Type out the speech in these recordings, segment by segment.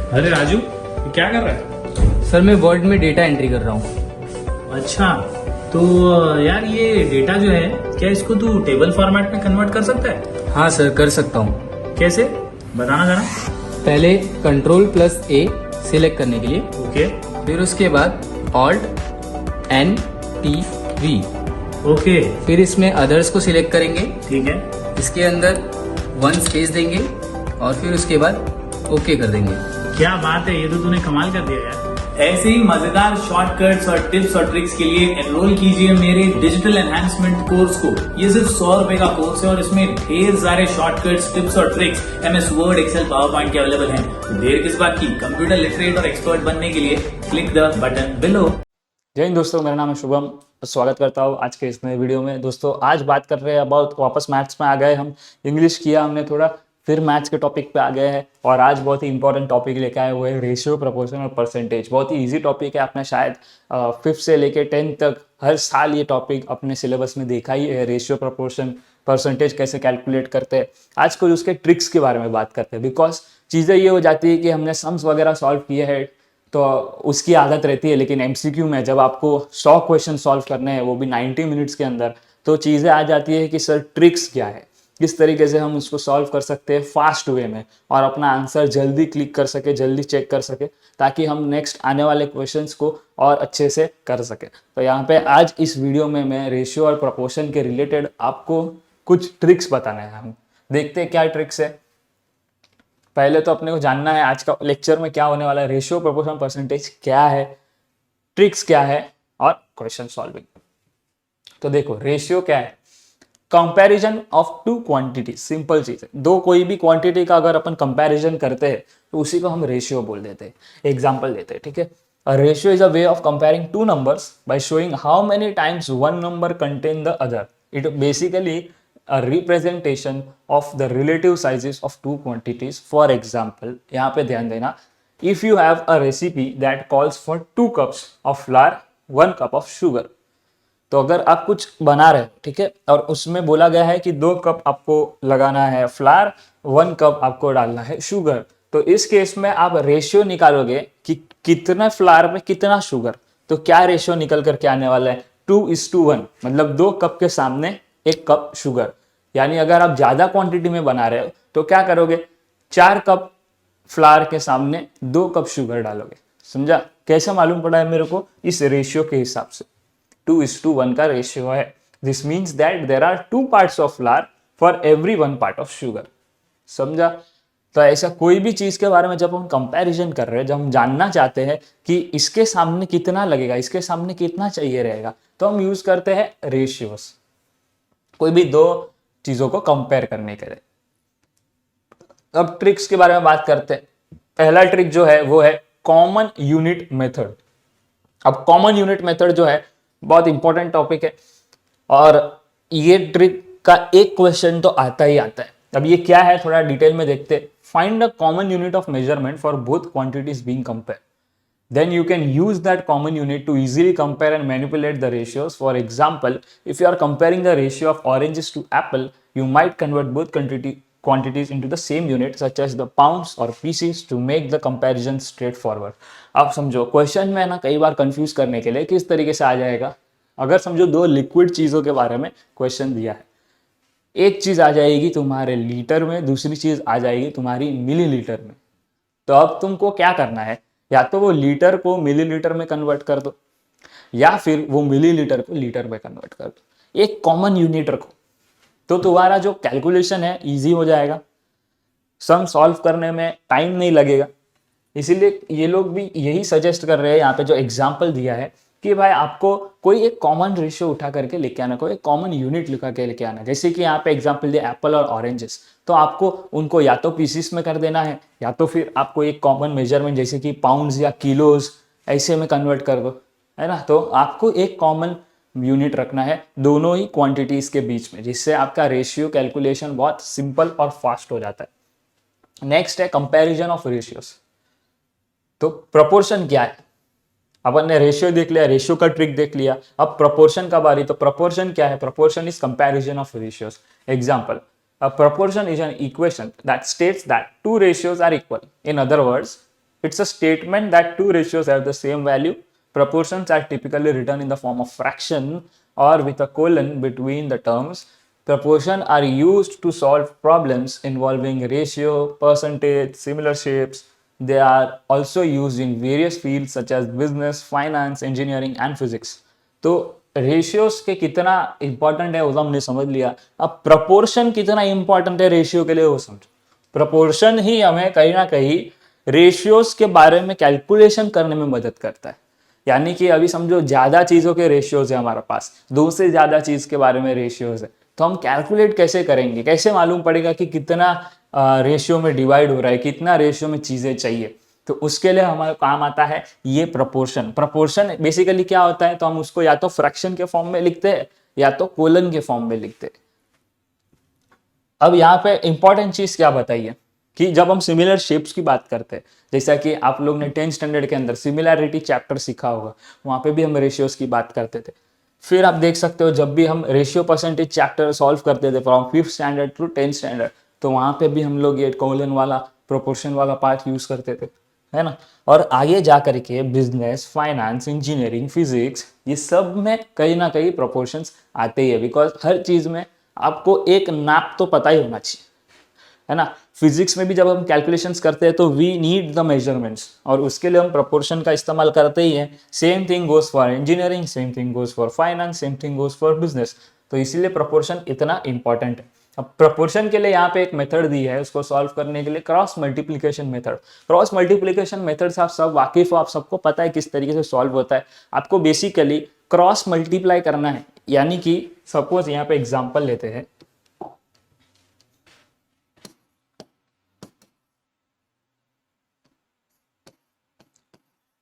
अरे राजू, ये क्या कर रहा है? सर मैं वर्ड में डेटा एंट्री कर रहा हूँ। अच्छा, तो यार ये डेटा जो है, क्या इसको तू टेबल फॉर्मेट में कन्वर्ट कर सकता है? हाँ सर, कर सकता हूँ। कैसे, बताना जरा। पहले कंट्रोल प्लस ए सिलेक्ट करने के लिए, ओके फिर उसके बाद alt N T V, okay, फिर इसमें अदर्स को सिलेक्ट करेंगे। ठीक है। इसके अंदर 1 स्पेस देंगे और फिर उसके बाद ओके कर देंगे। क्या बात है, ये तो तूने कमाल कर दिया यार। ऐसे ही मजेदार शॉर्टकट्स और टिप्स और ट्रिक्स के लिए एनरोल कीजिए मेरे डिजिटल एनहांसमेंट कोर्स को। ये सिर्फ 100 रुपए का कोर्स है और इसमें ढेर सारे शॉर्टकट्स, टिप्स और tricks MS Word, Excel, PowerPoint के अवेलेबल हैं। तो देर किस बात की, कंप्यूटर लिटरेट और एक्सपर्ट बनने के लिए क्लिक द बटन बिलो। जय हिंद दोस्तों, मेरा नाम है शुभम। स्वागत करता हूँ आज के इस नए वीडियो में। दोस्तों आज बात कर रहे हैं अबाउट, वापस मैथ्स में आ गए हम। इंग्लिश किया हमने थोड़ा, फिर मैथ्स के टॉपिक पे आ गए हैं और आज बहुत ही इंपॉर्टेंट टॉपिक लेके आए हुए हैं, रेशियो, प्रोपोर्शन और परसेंटेज। बहुत ही इजी टॉपिक है, आपने शायद 5th से लेके 10th तक हर साल ये टॉपिक अपने सिलेबस में देखा ही है। रेशियो, प्रोपोर्शन, परसेंटेज कैसे कैलकुलेट करते हैं। आज कुछ उसके ट्रिक्स के बारे में बात करते हैं, बिकॉज चीज़ें ये हो जाती है कि हमने सम्स वगैरह सॉल्व किए हैं तो उसकी आदत रहती है, लेकिन MCQ में जब आपको 100 क्वेश्चन सॉल्व करने हैं, वो भी 90 मिनट्स के अंदर, तो चीज़ें आ जाती है कि सर ट्रिक्स क्या है, किस तरीके से हम उसको सॉल्व कर सकते हैं फास्ट वे में और अपना आंसर जल्दी क्लिक कर सके, जल्दी चेक कर सके, ताकि हम नेक्स्ट आने वाले क्वेश्चंस को और अच्छे से कर सके। तो यहाँ पे आज इस वीडियो में मैं रेशियो और प्रोपोर्शन के रिलेटेड आपको कुछ ट्रिक्स बताने हैं। हम देखते हैं क्या ट्रिक्स है। पहले तो अपने को जानना है आज का लेक्चर में क्या होने वाला है, रेशियो, प्रोपोर्शन, परसेंटेज क्या है, ट्रिक्स क्या है और क्वेश्चन सॉल्विंग। तो देखो, रेशियो क्या है? Comparison of two quantity. Simple चीज है, दो कोई भी क्वांटिटी का अगर अपन कंपैरिजन करते हैं तो उसी को हम रेशियो बोल देते हैं। एग्जांपल देते हैं, ठीक है। A ratio is a way of comparing two numbers by showing how many times one number contain the other. It basically a representation of the relative sizes of two quantities. For example, यहाँ पे ध्यान देना, if you have a recipe that calls for 2 cups of flour, 1 cup of sugar. तो अगर आप कुछ बना रहे हो, ठीक है, और उसमें बोला गया है कि 2 कप आपको लगाना है फ्लावर, 1 कप आपको डालना है शुगर, तो इस केस में आप रेशियो निकालोगे कि कितना फ्लावर में कितना शुगर। तो क्या रेशियो निकल करके आने वाला है? 2:1, मतलब 2 कप के सामने 1 कप शुगर। यानी अगर आप ज्यादा क्वांटिटी में बना रहे हो तो क्या करोगे? 4 कप फ्लावर के सामने 2 कप शुगर डालोगे। समझा? कैसे मालूम पड़ा है मेरे को? इस रेशियो के हिसाब से 2:1 का रेशियो है। This means that there are 2 parts of flour for every 1 part of sugar. समझा? तो ऐसा कोई भी चीज के बारे में जब हम कंपैरिजन कर रहे हैं, जब हम जानना चाहते हैं कि इसके सामने कितना लगेगा, इसके सामने कितना चाहिए रहेगा, तो हम यूज करते हैं रेशियोस, कोई भी दो चीजों को कंपेयर करने के लिए। अब ट्रिक्स के बारे में बात करते हैं। पहला ट्रिक जो है वो है कॉमन यूनिट मेथड। अब कॉमन यूनिट मेथड जो है बहुत इंपॉर्टेंट टॉपिक है और ये ट्रिक का एक क्वेश्चन तो आता ही आता है। अब ये क्या है थोड़ा डिटेल में देखते हैं। Find a common unit of measurement for both quantities being compare, then you can use that common unit to easily compare and manipulate the ratios. For example, if you are comparing the ratio of oranges to apple, you might convert both quantities into the same unit, such as the pounds or pieces, to make the comparison straightforward. अब समझो, question में ना कई बार confuse करने के लिए किस तरीके से आ जाएगा। अगर समझो दो लिक्विड चीजों के बारे में क्वेश्चन दिया है, एक चीज आ जाएगी तुम्हारे लीटर में, दूसरी चीज आ जाएगी तुम्हारी मिलीलीटर में। तो अब तुमको क्या करना है? या तो वो लीटर को मिलीलीटर में कन्वर्ट कर दो, या फिर वो मिलीलीटर को लीटर में कन्वर्ट कर दो। एक कॉमन यूनिट रखो तो तुम्हारा जो कैलकुलेशन है इजी हो जाएगा, सम सॉल्व करने में टाइम नहीं लगेगा। इसीलिए ये लोग भी यही सजेस्ट कर रहे हैं यहाँ पे जो एग्जाम्पल दिया है कि भाई आपको कोई एक कॉमन रेशियो उठा करके लेके आना, कोई एक कॉमन यूनिट लिखा के लेके आना। जैसे कि यहाँ पे एग्जाम्पल दिया एप्पल और ऑरेंजेस, तो आपको उनको या तो पीसीस में कर देना है, या तो फिर आपको एक कॉमन मेजरमेंट जैसे कि पाउंड्स या किलोज ऐसे में कन्वर्ट कर दो, है ना। तो आपको एक कॉमन यूनिट रखना है दोनों ही क्वांटिटीज के बीच में, जिससे आपका रेशियो कैलकुलेशन बहुत सिंपल और फास्ट हो जाता है। नेक्स्ट है कंपेरिजन ऑफ रेशियोस। तो प्रोपोर्शन क्या है? अपन ने रेशियो देख लिया, रेशियो का ट्रिक देख लिया, अब प्रोपोर्शन का बारी। तो प्रोपोर्शन क्या है? Proportion is comparison of ratios. Example, a proportion is an equation that states that two ratios are equal. In other words, It's a statement that two ratios have the same value. Proportions are typically written in the form of fraction or with a colon between the terms. Proportions are used to solve problems involving ratio, percentage, similar shapes. They are also used in various fields such as business, finance, engineering and physics. तो ratios के कितना important है वो तो हमने समझ लिया. अब प्रपोर्शन कितना इंपॉर्टेंट है रेशियो के लिए वो समझो. प्रपोर्शन ही हमें कहीं ना कहीं रेशियोज के बारे में कैलकुलेशन करने में मदद करता है. यानी कि अभी समझो ज्यादा चीजों के रेशियोज है हमारे पास, दो से ज्यादा चीज के बारे में रेशियोज है, तो हम कैलकुलेट कैसे करेंगे, कैसे मालूम पड़ेगा कि कितना रेशियो में डिवाइड हो रहा है, कितना रेशियो में चीजें चाहिए. तो उसके लिए हमारे काम आता है ये प्रपोर्शन. प्रपोर्शन बेसिकली क्या होता है, तो हम उसको या तो फ्रैक्शन के फॉर्म में लिखते हैं या तो कोलन के फॉर्म में लिखते हैं. अब यहाँ पे इंपॉर्टेंट चीज क्या बताइए कि जब हम सिमिलर शेप्स की बात करते हैं, जैसा कि आप लोग ने 10th स्टैंडर्ड के अंदर सिमिलैरिटी चैप्टर सीखा होगा, वहां पे भी हम रेशियोज की बात करते थे. फिर आप देख सकते हो जब भी हम रेशियो परसेंटेज चैप्टर सॉल्व करते थे from 5th standard to 10th standard, तो वहां पे भी हम लोग ये कोलन वाला प्रोपोर्शन वाला पार्ट यूज करते थे, है ना. और आगे जा करके बिजनेस, फाइनेंस, इंजीनियरिंग, फिजिक्स, ये सब में कहीं ना कहीं प्रोपोर्शंस आते ही है. बिकॉज हर चीज में आपको एक नाप तो पता ही होना चाहिए, है ना. फिजिक्स में भी जब हम कैलकुलेशंस करते हैं तो वी नीड द मेजरमेंट्स, और उसके लिए हम प्रोपोर्शन का इस्तेमाल करते ही हैं. Same thing goes for engineering, same thing goes for finance, same thing goes for business. तो इसीलिए प्रोपोर्शन इतना इंपॉर्टेंट है. अब प्रोपोर्शन के लिए यहाँ पे एक मेथड दी है, उसको सॉल्व करने के लिए cross multiplication method. Cross multiplication method से आप सब वाकिफ हो, आप सबको पता है किस तरीके से सॉल्व होता है. आपको बेसिकली क्रॉस मल्टीप्लाई करना है. यानी कि सपोज यहाँ पे एग्जाम्पल लेते हैं,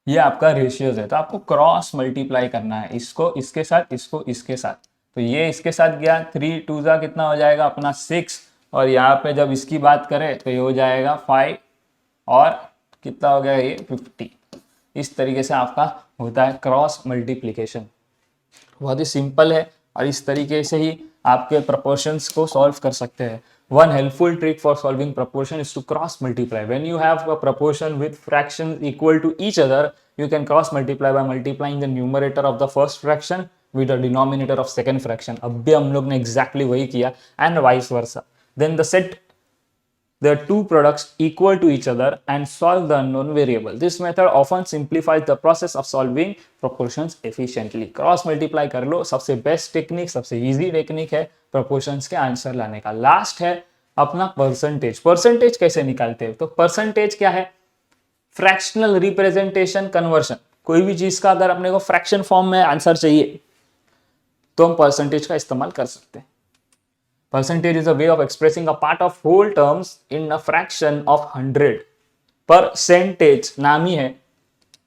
ये आपका रेशियोज है, तो आपको क्रॉस मल्टीप्लाई करना है, इसको इसके साथ, इसको इसके साथ. तो ये इसके साथ गया, 3 2 जा कितना हो जाएगा अपना 6, और यहाँ पे जब इसकी बात करें तो ये हो जाएगा 5, और कितना हो गया ये 50. इस तरीके से आपका होता है क्रॉस मल्टीप्लिकेशन. बहुत ही सिंपल है, और इस तरीके से ही आपके प्रपोर्शंस को सॉल्व कर सकते हैं. One helpful trick for solving proportion is to cross multiply. When you have a proportion with fractions equal to each other, you can cross multiply by multiplying the numerator of the first fraction with the denominator of second fraction. अब भी हम लोग ने exactly वही किया, and vice versa. Then the set the two products equal to each other and solve the unknown variable. This method often simplifies the process of solving proportions efficiently. Cross multiply कर लो, सबसे best technique, सबसे easy technique है proportions के answer लाने का. Last है अपना percentage. Percentage कैसे निकालते हैं, तो परसेंटेज क्या है, फ्रैक्शनल रिप्रेजेंटेशन कन्वर्शन. कोई भी चीज का अगर अपने को फ्रैक्शन फॉर्म में आंसर चाहिए तो हम परसेंटेज का इस्तेमाल कर सकते हैं. Percentage is a way of expressing a part of whole terms in a fraction of 100. Percentage नाम ही है,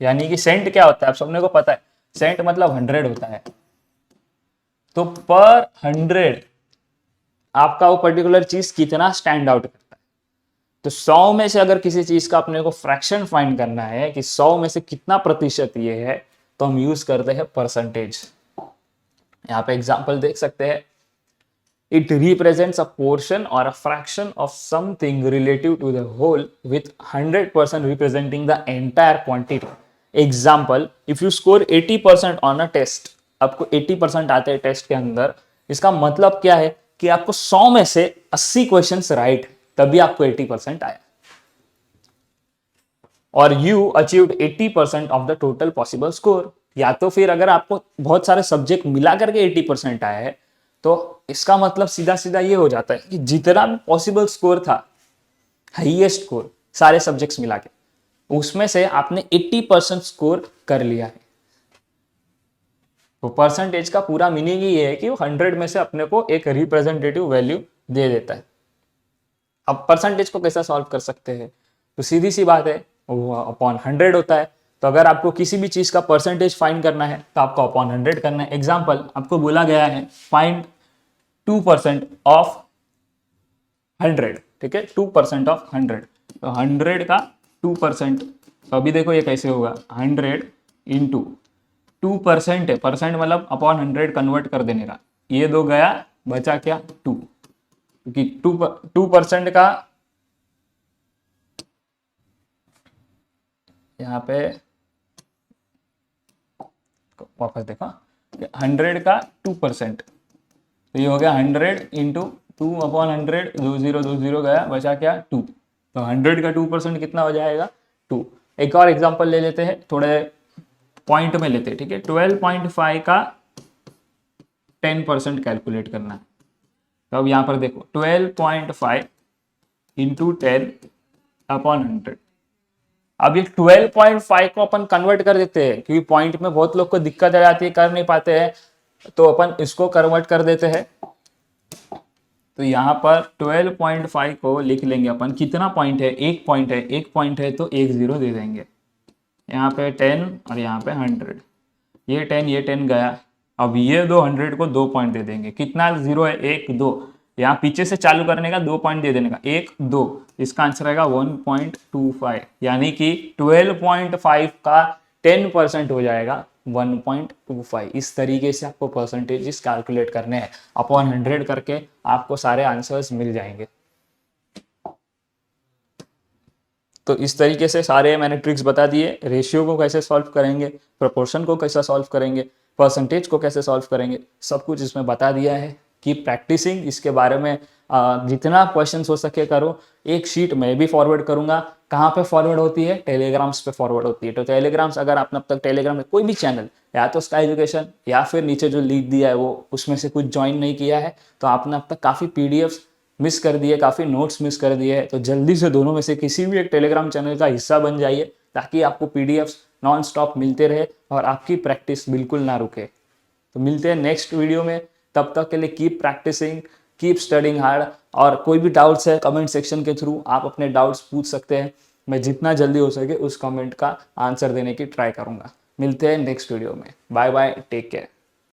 यानी कि सेंट क्या होता है आप सबने को पता है, सेंट मतलब 100 होता है. तो पर 100 आपका वो पर्टिकुलर चीज कितना स्टैंड आउट करता है. तो 100 में से अगर किसी चीज का अपने को फ्रैक्शन फाइंड करना है कि 100 में से कितना प्रतिशत ये है, तो हम यूज करते हैं परसेंटेज. यहाँ पे एग्जांपल देख सकते हैं. It represents a portion or a fraction of something relative to the whole with 100% representing the entire quantity. Example, if you score 80% on a test, आपको 80% आते हैं टेस्ट के अंदर, इसका मतलब क्या है कि आपको 100 में से 80 क्वेश्चंस राइट, तभी आपको 80% आया. और you achieved 80% of the total possible score. या तो फिर अगर आपको बहुत सारे सब्जेक्ट मिला करके 80% आया है, तो इसका मतलब सीधा सीधा ये हो जाता है कि जितना भी पॉसिबल स्कोर था, हाईएस्ट स्कोर सारे सब्जेक्ट्स मिला के, उसमें से आपने 80% स्कोर कर लिया है. तो परसेंटेज का पूरा मीनिंग ही ये है कि वो 100 में से अपने को एक रिप्रेजेंटेटिव वैल्यू दे देता है. अब परसेंटेज को कैसा सॉल्व कर सकते हैं, तो सीधी सी बात है, वो अपॉन 100 होता है. तो अगर आपको किसी भी चीज का परसेंटेज फाइंड करना है तो आपको अपॉन 100 करना है. एग्जांपल आपको बोला गया है फाइंड 2% ऑफ 100, ठीक है, 2% ऑफ 100. तो 100 का 2%, तो अभी देखो ये कैसे होगा, 100 इंटू 2% है, परसेंट मतलब अपॉन 100 कन्वर्ट कर देने का. ये दो गया, बचा क्या 2, क्योंकि 2% का यहाँ पे वापस देखो 100 का 2%, तो ये हो गया 100 इंटू 2/100, 20 गया, बचा क्या 2। तो 100 का 2% कितना हो जाएगा 2। एक और एग्जांपल ले लेते हैं, थोड़े पॉइंट में लेते हैं, ठीक है। 12.5 का 10% कैलकुलेट करना है। तो अब यहाँ पर देखो 12.5 इंटू 10/100। अब ये 12.5 को अपन कन्वर्ट कर देते हैं, क्योंकि पॉइंट में बहुत लोग को दिक्कत आ जाती है, कर नहीं पाते हैं, तो अपन इसको कन्वर्ट कर देते हैं। तो यहाँ पर 12.5 को लिख लेंगे अपन, कितना पॉइंट है, एक पॉइंट है, एक पॉइंट है तो एक 0 दे देंगे। यहाँ पे 10 और यहाँ पे 100, ये 10 गया। अब ये 100 को 2 पॉइंट दे देंगे, कितना 0 है, 1 2, यहाँ पीछे से चालू करने का 2 पॉइंट दे देने का, 1 2, इसका आंसर आएगा 1.25, यानी कि 12.5 का 10% हो जाएगा 1.25। इस तरीके से आपको परसेंटेजेस कैलकुलेट करने हैं, अपॉन 100 करके आपको सारे आंसर्स मिल जाएंगे। तो इस तरीके से सारे मैंने ट्रिक्स बता दिए। रेशियो को कैसे सॉल्व करेंगे, प्रोपोर्शन को कैसे सॉल्व करेंगे, परसेंटेज को कैसे सॉल्व करेंगे, सब कुछ इसमें बता दिया है। कि प्रैक्टिसिंग इसके बारे में जितना क्वेश्चंस हो सके करो। एक शीट मैं भी फॉरवर्ड करूंगा, कहाँ पे फॉरवर्ड होती है, टेलीग्राम्स पे फॉरवर्ड होती है। तो टेलीग्राम्स, अगर आपने अब तक टेलीग्राम में कोई भी चैनल, या तो स्काई एजुकेशन या फिर नीचे जो लिंक दिया है वो उसमें से कुछ ज्वाइन नहीं किया है, तो आपने अब तक काफ़ी पीडीएफ्स मिस कर दिए, काफ़ी नोट्स मिस कर दिए हैं। तो जल्दी से दोनों में से किसी भी एक टेलीग्राम चैनल का हिस्सा बन जाइए, ताकि आपको पीडीएफ्स नॉन स्टॉप मिलते रहे और आपकी प्रैक्टिस बिल्कुल ना रुके। तो मिलते हैं नेक्स्ट वीडियो में, तब तक के लिए keep practising, keep studying hard. और कोई भी डाउट्स है कमेंट सेक्शन के थ्रू आप अपने डाउट्स पूछ सकते हैं, मैं जितना जल्दी हो सके उस कमेंट का आंसर देने की ट्राई करूंगा। मिलते हैं नेक्स्ट वीडियो में, बाय बाय, टेक केयर।